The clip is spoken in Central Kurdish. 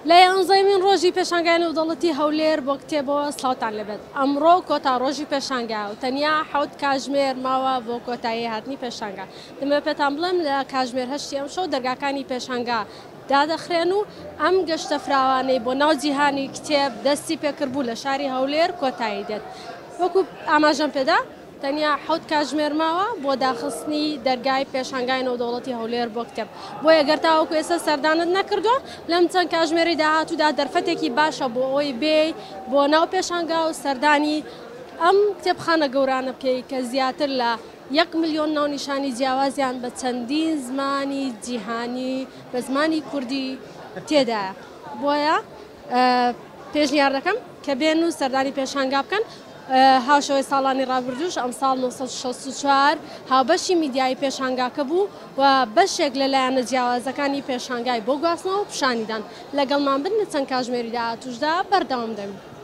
لا ئەنزەیمین ڕۆژی پێشانگای نێودەوڵەتی هەولێر بۆ کتێبەوە سڵاوتان لەبێت. ئەمڕۆ کۆتا ڕۆژی پێشانگا و تەنیا حەوت کاتژمێر ماوە بۆ کۆتایی هاتنی پێشانگا. دەمەوێت پێتان بڵێم لە کاتژمێر 8 ئەم شەو دەرگاکانی پێشانگا دادەخرێن و ئەم گەشتە فراوانەی بۆ ناو جیهانی کتێب دەستی پێکردبوو لە شاری هەولێر کۆتایی دێت. وەکو ئاماژەم پێدا تەنیا حەوت کاتژمێر ماوە بۆ داخستنی دەرگای پێشانگای نێودەوڵەتی هەولێر بۆ کتێب. بۆیە گەر تاوەکو ئێستا سەردانت نەکردووە لەم چەند کاتژمێری داهاتوودا دەرفەتێکی باشە بۆ ئەوی بێ بۆ ناو پێشانگا و سەردانی ئەم کتێبخانە گەورانە بکەی کە زیاتر لە 1 ملیۆن ناونیشانی جیاوازیان بە چەندین زمانی جیهانی بە زمانی کوردی تێدایە. بۆیە پێشنیار دەکەم کە بێن و سەردانی پێشانگا بکەن. هاوشەوەی ساڵانی ڕابردوش ئەم ساڵ 1964 هاوبەشی میدیایی پێشانگاکە بوو و بەشێک لەلایەنە جیاوازەکانی پێشانگای بۆ گواستنەوە پیشانیدان. لەگەڵمان بن لە چەند کاتژمێری داهاتووشدا بەردەوام دەبین.